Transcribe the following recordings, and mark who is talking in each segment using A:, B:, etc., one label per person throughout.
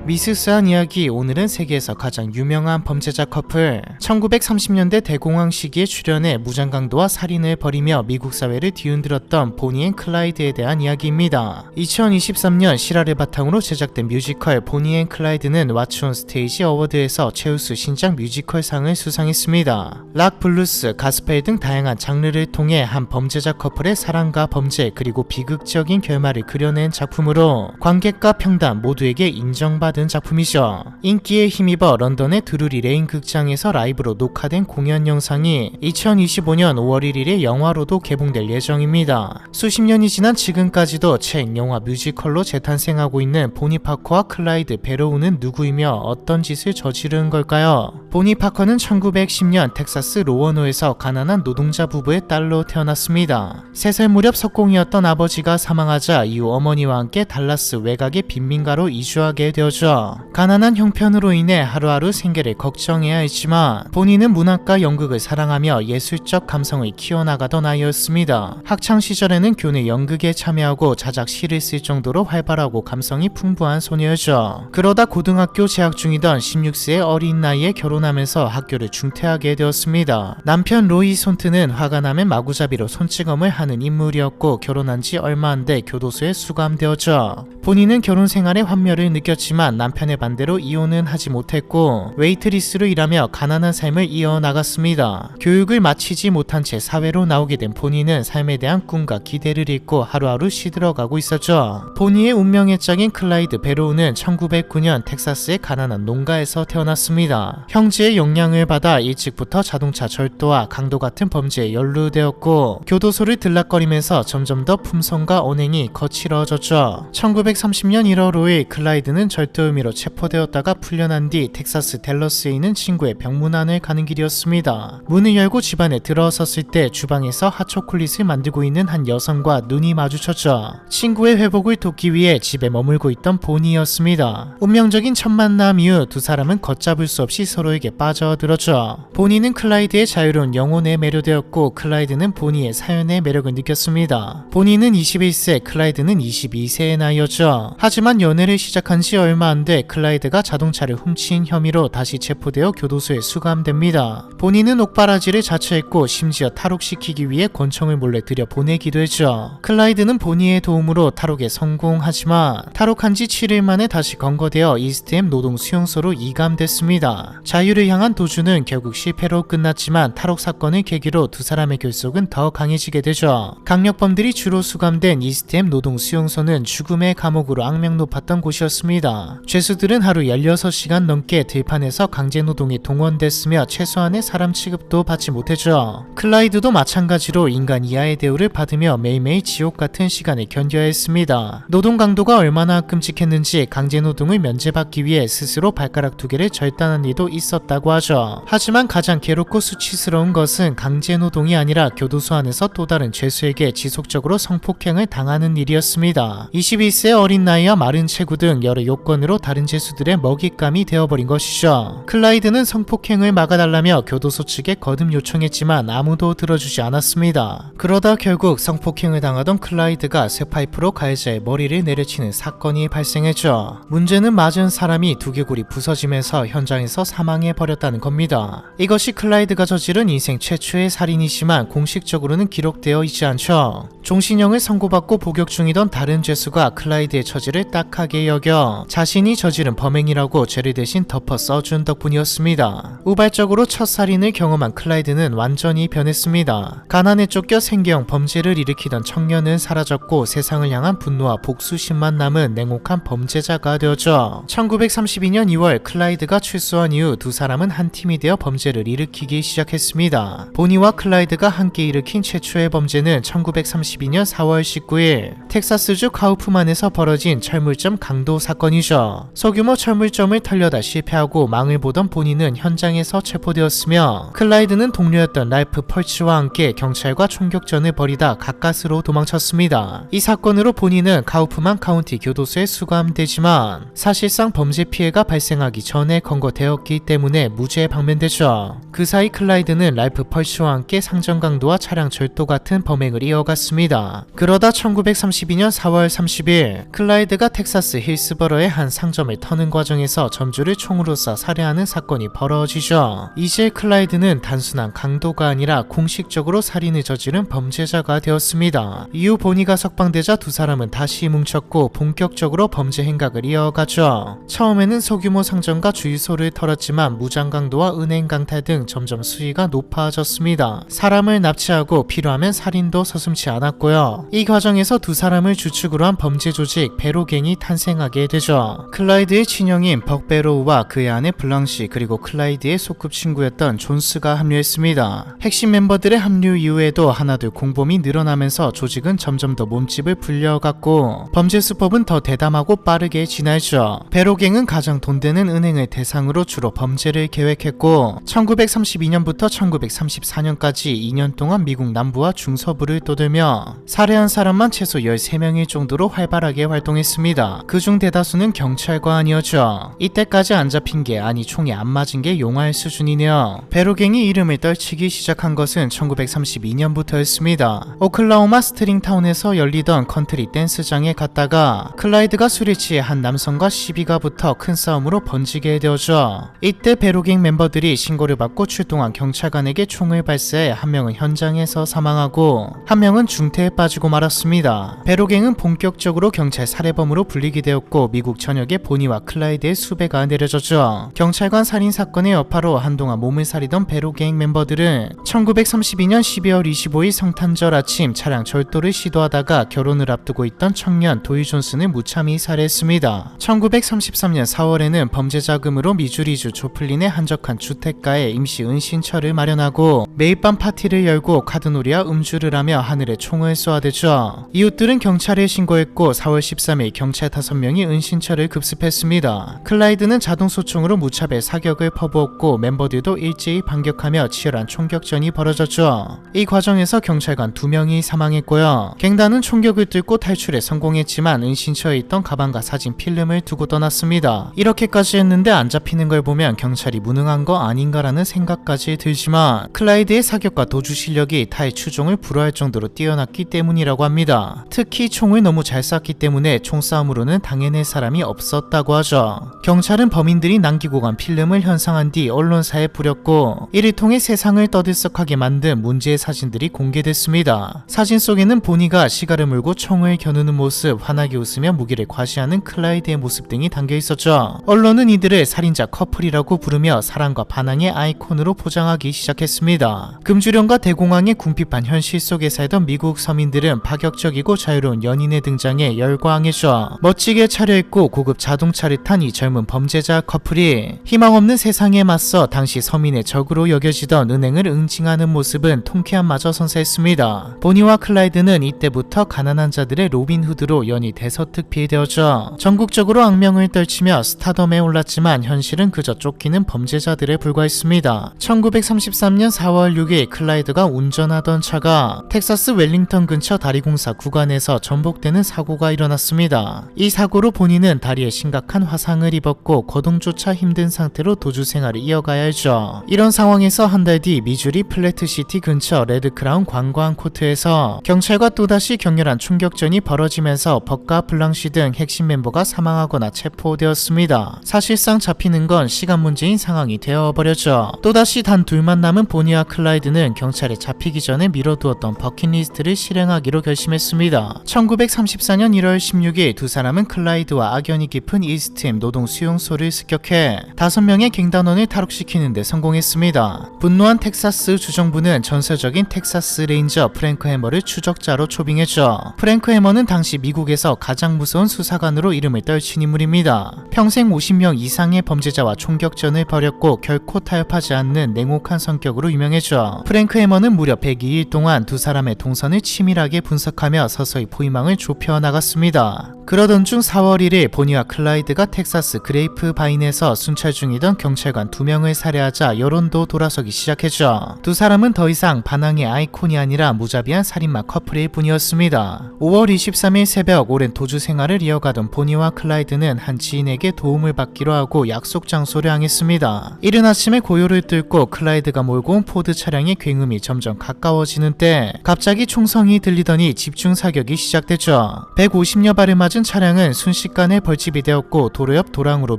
A: 미스스한 이야기. 오늘은 세계에서 가장 유명한 범죄자 커플, 1930년대 대공황 시기에 출연해 무장강도와 살인을 벌이며 미국 사회를 뒤흔들었던 보니 앤 클라이드에 대한 이야기입니다. 2023년 실화를 바탕으로 제작된 뮤지컬 보니 앤 클라이드는 왓츠 온 스테이지 어워드에서 최우수 신작 뮤지컬상을 수상했습니다. 락, 블루스, 가스펠 등 다양한 장르를 통해 한 범죄자 커플의 사랑과 범죄 그리고 비극적인 결말을 그려낸 작품으로 관객과 평단 모두에게 인정받은 작품이죠. 인기에 힘입어 런던의 드루리 레인 극장에서 라이브로 녹화된 공연 영상이 2025년 5월 1일에 영화로도 개봉될 예정입니다. 수십 년이 지난 지금까지도 책, 영화, 뮤지컬로 재탄생하고 있는 보니 파커와 클라이드 베로우는 누구이며 어떤 짓을 저지른 걸까요? 보니 파커는 1910년 텍사스 로어노에서 가난한 노동자 부부의 딸로 태어났습니다. 3살 무렵 석공이었던 아버지가 사망하자 이후 어머니와 함께 달라스 외곽의 빈민가로 이주하게 되었죠. 가난한 형편으로 인해 하루하루 생계를 걱정해야 했지만 본인은 문학과 연극을 사랑하며 예술적 감성을 키워나가던 아이였습니다. 학창시절에는 교내 연극에 참여하고 자작 시를 쓸 정도로 활발하고 감성이 풍부한 소녀였죠. 그러다 고등학교 재학 중이던 16세의 어린 나이에 결혼하면서 학교를 중퇴하게 되었습니다. 남편 로이 손트는 화가 나면 마구잡이로 손찌검을 하는 인물이었고 결혼한 지 얼마 안 돼 교도소에 수감되었죠. 본인은 결혼 생활에 환멸을 느꼈지만 남편의 반대로 이혼은 하지 못했고 웨이트리스로 일하며 가난한 삶을 이어나갔습니다. 교육을 마치지 못한 채 사회로 나오게 된 보니는 삶에 대한 꿈과 기대를 잃고 하루하루 시들어가고 있었죠. 보니의 운명의 짝인 클라이드 베로우는 1909년 텍사스의 가난한 농가에서 태어났습니다. 형제의 영향을 받아 일찍부터 자동차 절도와 강도 같은 범죄에 연루되었고 교도소를 들락거리면서 점점 더 품성과 언행이 거칠어졌죠. 1930년 1월 5일 클라이드는 절도 혐의로 체포되었다가 풀려난 뒤 텍사스 댈러스에 있는 친구의 병문안을 가는 길이었습니다. 문을 열고 집안에 들어섰을 때 주방에서 핫초콜릿을 만들고 있는 한 여성과 눈이 마주쳤죠. 친구의 회복을 돕기 위해 집에 머물고 있던 보니였습니다. 운명적인 첫 만남 이후 두 사람은 걷잡을 수 없이 서로에게 빠져들었죠. 보니는 클라이드의 자유로운 영혼에 매료되었고 클라이드는 보니의 사연의 매력을 느꼈습니다. 보니는 21세, 클라이드는 22세의 나이였죠. 하지만 연애를 시작한 지 얼마 안 돼 클라이드가 자동차를 훔친 혐의로 다시 체포되어 교도소에 수감됩니다. 본인은 옥바라지를 자처했고 심지어 탈옥시키기 위해 권총을 몰래 들여보내기도 했죠. 클라이드는 보니의 도움으로 탈옥에 성공하지만 탈옥한 지 7일 만에 다시 검거되어 이스트햄 노동 수용소로 이감됐습니다. 자유를 향한 도주는 결국 실패로 끝났지만 탈옥 사건을 계기로 두 사람의 결속은 더 강해지게 되죠. 강력범들이 주로 수감된 이스트햄 노동 수용소는 죽음의 감옥으로 악명 높았던 곳이었습니다. 죄수들은 하루 16시간 넘게 들판에서 강제노동에 동원됐으며 최소한의 사람 취급도 받지 못했죠. 클라이드도 마찬가지로 인간 이하의 대우를 받으며 매일매일 지옥 같은 시간을 견뎌야 했습니다. 노동 강도가 얼마나 끔찍했는지 강제노동을 면제받기 위해 스스로 발가락 2개를 절단한 일도 있었다고 하죠. 하지만 가장 괴롭고 수치스러운 것은 강제노동이 아니라 교도소 안에서 또 다른 죄수에게 지속적으로 성폭행을 당하는 일이었습니다. 21세 어린 나이와 마른 체구 등 여러 요건으로 다른 죄수들의 먹잇감이 되어버린 것이죠. 클라이드는 성폭행을 막아달라며 교도소 측에 거듭 요청했지만 아무도 들어주지 않았습니다. 그러다 결국 성폭행을 당하던 클라이드가 쇠파이프로 가해자의 머리를 내려치는 사건이 발생했죠. 문제는 맞은 사람이 두개골이 부서지면서 현장에서 사망해버렸다는 겁니다. 이것이 클라이드가 저지른 인생 최초의 살인이지만 공식적으로는 기록되어 있지 않죠. 종신형을 선고받고 복역 중이던 다른 죄수가 클라이드의 처지를 딱하게 여겨 자신이 저지른 범행이라고 죄를 대신 덮어 써준 덕분이었습니다. 우발적으로 첫 살인을 경험한 클라이드는 완전히 변했습니다. 가난에 쫓겨 생계형 범죄를 일으키던 청년은 사라졌고 세상을 향한 분노와 복수심만 남은 냉혹한 범죄자가 되었죠. 1932년 2월 클라이드가 출소한 이후 두 사람은 한 팀이 되어 범죄를 일으키기 시작했습니다. 보니와 클라이드가 함께 일으킨 최초의 범죄는 1932년 4월 19일 텍사스주 카우프만에서 벌어진 철물점 강도 사건이죠. 소규모 철물점을 털려다 실패하고 망을 보던 보니는 현장에서 체포되었으며 클라이드는 동료였던 랄프 펄치와 함께 경찰과 총격전을 벌이다 가까스로 도망쳤습니다. 이 사건으로 보니는 카우프만 카운티 교도소에 수감되지만 사실상 범죄 피해가 발생하기 전에 검거되었기 때문에 무죄 방면되죠. 그 사이 클라이드는 랄프 펄치와 함께 상점 강도와 차량 절도 같은 범행을 이어갔습니다. 그러다 1932년 4월 30일 클라이드가 텍사스 힐스버러의 한 상점을 터는 과정에서 점주를 총으로 쏴 살해하는 사건이 벌어지죠. 이제 클라이드는 단순한 강도가 아니라 공식적으로 살인을 저지른 범죄자가 되었습니다. 이후 보니가 석방되자 두 사람은 다시 뭉쳤고 본격적으로 범죄 행각을 이어가죠. 처음에는 소규모 상점과 주유소를 털었지만 무장 강도와 은행 강탈 등 점점 수위가 높아졌습니다. 사람을 납치하고 필요하면 살인도 서슴지 않았고요. 이 과정에서 두 사람을 주축으로 한 범죄 조직 베로갱이 탄생하게 되죠. 클라이드의 친형인 벅베로우와 그의 아내 블랑시 그리고 클라이드의 소꿉친구였던 존스가 합류했습니다. 핵심 멤버들의 합류 이후에도 하나둘 공범이 늘어나면서 조직은 점점 더 몸집을 불려갔고 범죄 수법은 더 대담하고 빠르게 진화했죠. 베로갱은 가장 돈 되는 은행을 대상으로 주로 범죄를 계획했고 1932년부터 1934년까지 2년 동안 미국 남부와 중서부를 떠들며 살해한 사람만 최소 13명일 정도로 활발하게 활동했습니다. 그중 대다수는 경찰관이었죠. 이때까지 안 잡힌 게 아니 총에 안 맞은 게 용할 수준이네요. 베로갱이 이름을 떨치기 시작한 것은 1932년부터였습니다. 오클라호마 스트링타운에서 열리던 컨트리 댄스장에 갔다가 클라이드가 술에 취해 한 남성과 시비가 붙어 큰 싸움으로 번지게 되었죠. 이때 베로갱 멤버들이 신고를 받고 출동한 경찰관에게 총을 발사해 한 명은 현장에서 사망하고 한 명은 중태에 빠지고 말았습니다. 베로갱은 본격적으로 경찰 살해범으로 불리게 되었고 미국 전역에 보니와 클라이드의 수배가 내려졌죠. 경찰관 살인 사건의 여파로 한동안 몸을 사리던 베로갱 멤버들은 1932년 12월 25일 성탄절 아침 차량 절도를 시도하다가 결혼을 앞두고 있던 청년 도이 존슨을 무참히 살해했습니다. 1933년 4월에는 범죄 자금으로 미주리주 조플린의 한적한 주택가에 임시 은신처를 마련하고 매일 밤 파티를 열고 카드놀이와 음주를 하며 하늘에 총을 쏘아대죠. 이웃들은 경찰에 신고했고 4월 13일 경찰 5명이 은신처를 급습했습니다. 클라이드는 자동소총으로 무차별 사격을 퍼부었고 멤버들도 일제히 반격하며 치열한 총격전이 벌어졌죠. 이 과정에서 경찰관 2명이 사망했고요. 갱단은 총격을 뚫고 탈출에 성공했지만 은신처에 있던 가방과 사진 필름을 두고 떠났습니다. 이렇게까지 했는데 안 잡히는 걸 보면 경찰이 무능한 거 아닌가라는 생각까지 들지만 클라이드의 사격과 도주 실력이 타의 추종을 불허할 정도로 뛰어났기 때문이라고 합니다. 특히 총을 너무 잘 쐈기 때문에 총싸움으로는 당해낼 사람이 없었다고 하죠. 경찰은 범인들이 남기고 간 필름을 현상한 뒤 언론사에 뿌렸고 이를 통해 세상을 떠들썩하게 만든 문제의 사진들이 공개됐습니다. 사진 속에는 보니가 시가를 물고 총을 겨누는 모습, 환하게 웃으며 무기를 과시하는 클라이드의 모습 등이 담겨 있었죠. 언론은 이들을 살인자 커플이라고 부르며 사랑과 반항의 아이콘으로 포장하기 시작했습니다. 금주령과 대공황의 궁핍한 현실 속에 살던 미국 서민들은 파격적이고 자유로운 연인의 등장에 열광했죠. 멋지게 차려입고 고급 자동차를 탄 이 젊은 범죄자 커플이 희망 없는 세상에 맞서 당시 서민의 적으로 여겨지던 은행을 응징하는 모습은 통쾌함마저 선사했습니다. 보니와 클라이드는 이때부터 가난한 자들의 로빈 후드로 연이 대서특필되었죠. 전국적으로 악명을 떨치며 스타덤에 올랐지만 현실은 그저 쫓기는 범죄자들에 불과했습니다. 1933년 4월 6일 클라이드가 운전하던 차가 텍사스 웰링턴 근처 다리공사 구간에서 전복되는 사고가 일어났습니다. 이 사고로 보니는 다리에 심각한 화상을 입었고 거동조차 힘든 상태로 도주 생활을 이어가야 했죠. 이런 상황에서 한 달 뒤 미주리 플래트시티 근처 레드크라운 관광 코트에서 경찰과 또다시 격렬한 총격전이 벌어지면서 벅과 블랑시 등 핵심 멤버가 사망하거나 체포되었습니다. 사실상 잡히는 건 시간 문제인 상황이 되어버렸죠. 또다시 단 둘만 남은 보니와 클라이드는 경찰에 잡히기 전에 미뤄두었던 버킷리스트를 실행하기로 결심했습니다. 1934년 1월 16일 두 사람은 클라이드와 악연이 깊은 이스트햄 노동 수용소를 습격해 5명의 갱단원을 탈옥시키는 데 성공했습니다. 분노한 텍사스 주정부는 전설적인 텍사스 레인저 프랭크 해머를 추적자로 초빙했죠. 프랭크 해머는 당시 미국에서 가장 무서운 수사관으로 이름을 떨친 인물입니다. 평생 50명 이상의 범죄자와 총격전을 벌였고 결코 타협하지 않는 냉혹한 성격으로 유명했죠. 프랭크 해머는 무려 102일 동안 두 사람의 동선을 치밀하게 분석하며 서서히 포위망을 좁혀 나갔습니다. 그러던 중 4월 1일 보니와 클라이드가 텍사스 그레이프 바인에서 순찰 중이던 경찰관 2명을 살해하자 여론도 돌아서기 시작했죠. 두 사람은 더 이상 반항의 아이콘이 아니라 무자비한 살인마 커플일 뿐이었습니다. 5월 23일 새벽 오랜 도주 생활을 이어가던 보니와 클라이드는 한 지인에게 도움을 받기로 하고 약속 장소를 향했습니다. 이른 아침에 고요를 뚫고 클라이드가 몰고 온 포드 차량의 굉음이 점점 가까워지는 때 갑자기 총성이 들리더니 집중 사격이 시작됐죠. 150여 발을 맞은 부서진 차량은 순식간에 벌집이 되었고 도로 옆 도랑으로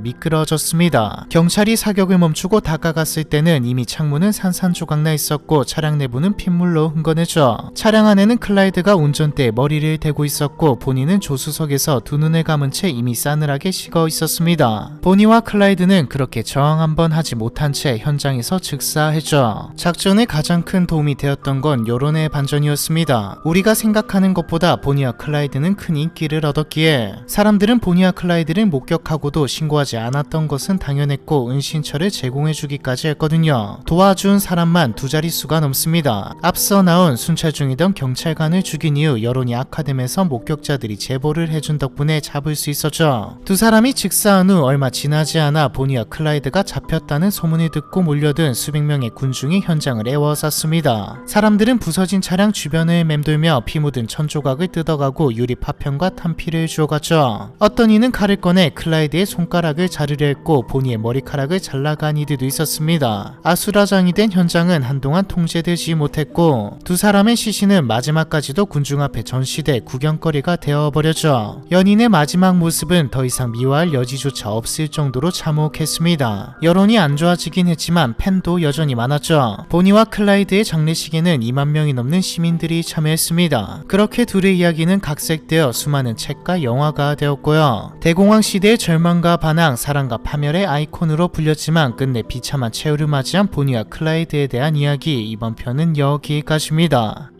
A: 미끄러졌습니다. 경찰이 사격을 멈추고 다가갔을 때는 이미 창문은 산산조각나 있었고 차량 내부는 핏물로 흥건해져 차량 안에는 클라이드가 운전대에 머리를 대고 있었고 보니는 조수석에서 두 눈을 감은 채 이미 싸늘하게 식어 있었습니다. 보니와 클라이드는 그렇게 저항 한번 하지 못한 채 현장에서 즉사했죠. 작전에 가장 큰 도움이 되었던 건 여론의 반전이었습니다. 우리가 생각하는 것보다 보니와 클라이드는 큰 인기를 얻었기에 사람들은 보니와 클라이드를 목격하고도 신고하지 않았던 것은 당연했고 은신처를 제공해주기까지 했거든요. 도와준 사람만 두 자릿수가 넘습니다. 앞서 나온 순찰 중이던 경찰관을 죽인 이후 여론이 악화되면서 목격자들이 제보를 해준 덕분에 잡을 수 있었죠. 두 사람이 즉사한 후 얼마 지나지 않아 보니와 클라이드가 잡혔다는 소문을 듣고 몰려든 수백 명의 군중이 현장을 에워쌌습니다. 사람들은 부서진 차량 주변을 맴돌며 피 묻은 천조각을 뜯어가고 유리 파편과 탄피를 주워갔죠. 어떤 이는 칼을 꺼내 클라이드의 손가락을 자르려 했고 보니의 머리카락을 잘라간 이들도 있었습니다. 아수라장이 된 현장은 한동안 통제되지 못했고 두 사람의 시신은 마지막까지도 군중 앞에 전시돼 구경거리가 되어버렸죠. 연인의 마지막 모습은 더 이상 미워할 여지조차 없을 정도로 참혹했습니다. 여론이 안 좋아지긴 했지만 팬도 여전히 많았죠. 보니와 클라이드의 장례식에는 2만 명이 넘는 시민들이 참여했습니다. 그렇게 둘의 이야기는 각색되어 수많은 책과 영화가 되었고요. 대공황 시대의 절망과 반항, 사랑과 파멸의 아이콘으로 불렸지만 끝내 비참한 최후를 맞이한 보니와 클라이드에 대한 이야기, 이번 편은 여기까지입니다.